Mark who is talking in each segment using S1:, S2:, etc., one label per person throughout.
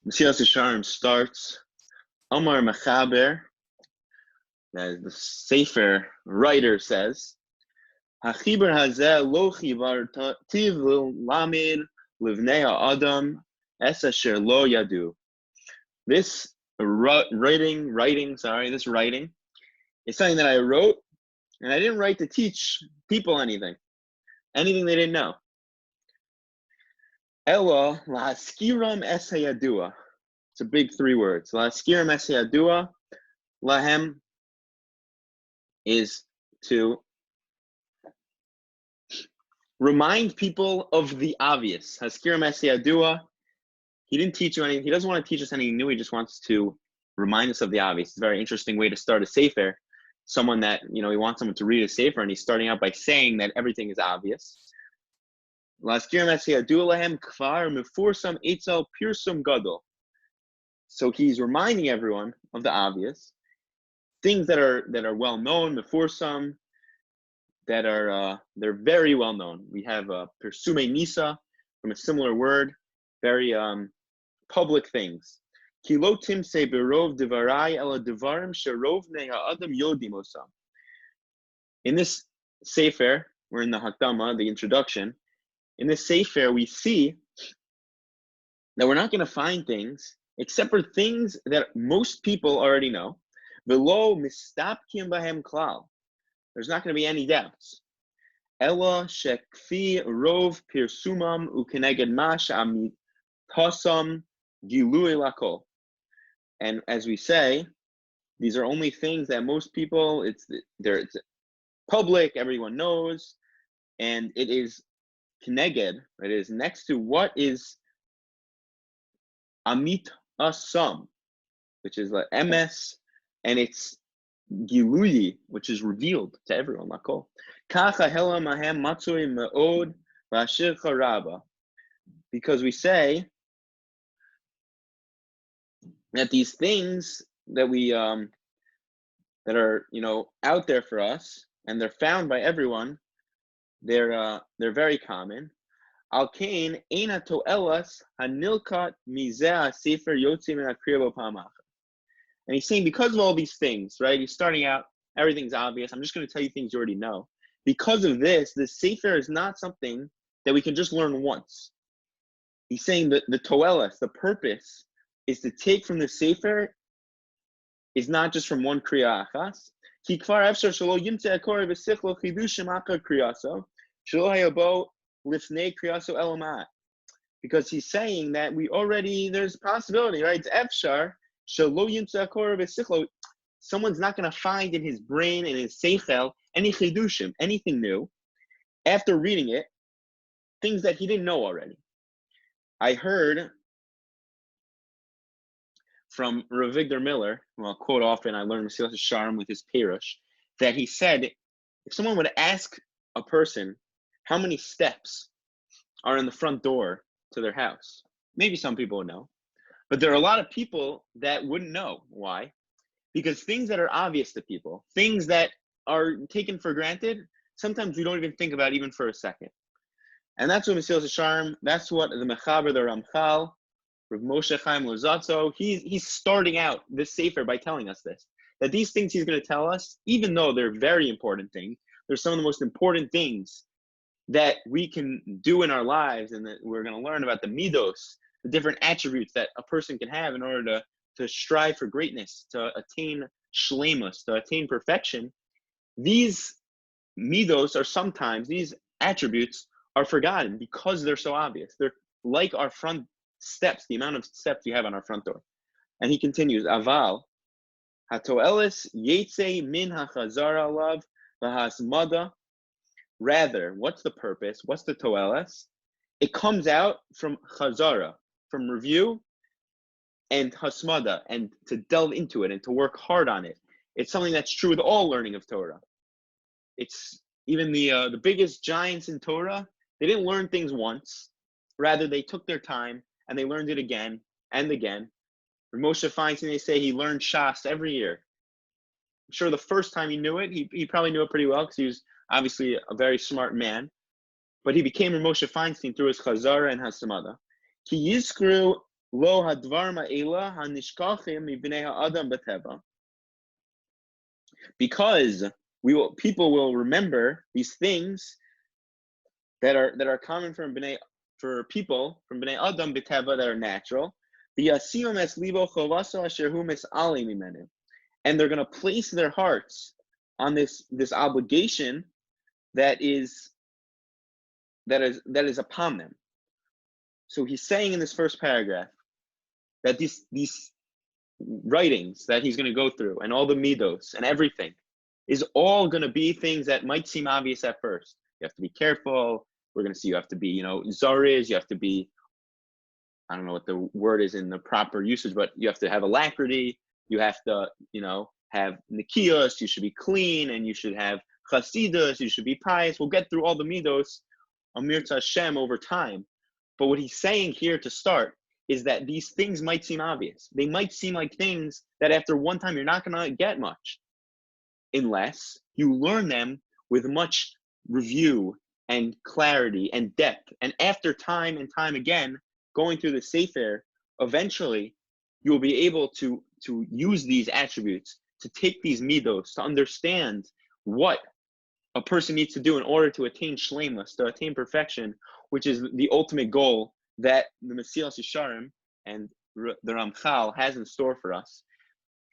S1: Mesilas Yesharim starts, Amar Mechaber, as the Sefer writer says, Hachiber hazeh lo chivar tiv lamid livnei ha'adam es asher lo yadu. This writing is something that I wrote, and I didn't write to teach people anything they didn't know. Ella lahaskiram es hayadua. It's a big 3 words. Lahaskiram es hayadua. Lahem is to remind people of the obvious. Haskiram es hayadua. He didn't teach you anything. He doesn't want to teach us anything new. He just wants to remind us of the obvious. It's a very interesting way to start a sefer. Someone that, he wants someone to read a sefer, and he's starting out by saying that everything is obvious. So he's reminding everyone of the obvious. Things that are well known, mefursam, that are they're very well known. We have persume nisa from a similar word, very public things. In this sefer, we're in the Hakdama, the introduction. In this sefer, we see that we're not going to find things except for things that most people already know. There's not going to be any doubts. Ella shekfi rov pirsumam ukeneged mash amitasam gilui lakol. And as we say, these are only things that most people, it's public, everyone knows, and it is keneged, it is next to what is amit asam, which is like ms, and it's gilui, which is revealed to everyone. Lakol. Kacha hela mahem matzui meod v'ashir charaba. Because we say that these things that we that are out there for us, and they're found by everyone, they're very common. Al kain eina toelas hanilkat mizeh sefer yotzi min hakriya b'pamach. And he's saying, because of all these things, right? He's starting out, everything's obvious. I'm just going to tell you things you already know. Because of this, the sefer is not something that we can just learn once. He's saying that the toelas, the purpose, is to take from the sefer, is not just from one kriya achas. Ki kvar efshar shelo yimtzeh akor v'sichlo chidushim akar kriyaso shelo hayabo lifnei kriyaso elomat. Because he's saying that there's a possibility, right? It's efshar shelo yimtzeh akor v'sichlo. Someone's not going to find in his brain, in his seichel, any chidushim, anything new, after reading it, things that he didn't know already. I heard from Rav Victor Miller, who I'll quote often, I learned Mesilas Yesharim with his Perush, that he said, if someone would ask a person how many steps are in the front door to their house, maybe some people would know, but there are a lot of people that wouldn't know. Why? Because things that are obvious to people, things that are taken for granted, sometimes we don't even think about even for a second. And that's what Mesilas Yesharim, that's what the Mechaber, the Ramchal, Rav Moshe Chaim Lozatzo, he's starting out this sefer by telling us this, that these things he's going to tell us, even though they're very important things, they're some of the most important things that we can do in our lives, and that we're going to learn about the midos, the different attributes that a person can have in order to strive for greatness, to attain shleimus, to attain perfection. These midos are sometimes, these attributes are forgotten because they're so obvious. They're like our front steps, the amount of steps we have on our front door. And he continues, Aval, hatoelis yetze min hachazara alav v'hasmada. Rather, what's the purpose? What's the toelis? It comes out from chazara, from review, and hasmada, and to delve into it and to work hard on it. It's something that's true with all learning of Torah. It's even the biggest giants in Torah, they didn't learn things once. Rather, they took their time and they learned it again and again. Moshe Feinstein, they say he learned Shas every year. I'm sure the first time he knew it, he probably knew it pretty well because he was obviously a very smart man. But he became Moshe Feinstein through his Chazara and Hasamada. Ki Yizkru Lo hadvar ma'ela hanishkachim mibnei ha'adam b'teva. Because people will remember these things that are common for people from bnei adam b'teva, that are natural. And they're going to place their hearts on this obligation that is upon them. So he's saying in this first paragraph that these writings that he's going to go through, and all the midos and everything, is all going to be things that might seem obvious at first. You have to be careful. We're going to see you have to be, zariz. You have to be, I don't know what the word is in the proper usage, but you have to have alacrity. You have to, have nikios. You should be clean, and you should have chasidus. You should be pious. We'll get through all the midos, Amir Hashem, over time. But what he's saying here to start is that these things might seem obvious. They might seem like things that after one time you're not going to get much, unless you learn them with much review and clarity and depth. And after time and time again, going through the Sefer, eventually you will be able to use these attributes, to take these midos, to understand what a person needs to do in order to attain shleimus, to attain perfection, which is the ultimate goal that the Mesilas Yesharim and the Ramchal has in store for us.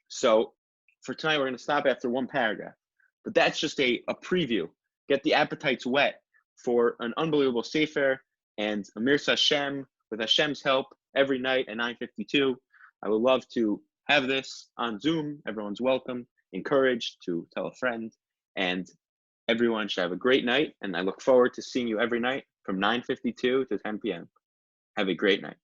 S1: So for tonight, we're going to stop after one paragraph. But that's just a preview. Get the appetites wet for an unbelievable Sefer and Amir Hashem, with Hashem's help, every night at 9:52. I would love to have this on Zoom. Everyone's welcome, encouraged to tell a friend, and everyone should have a great night. And I look forward to seeing you every night from 9:52 to 10 p.m. Have a great night.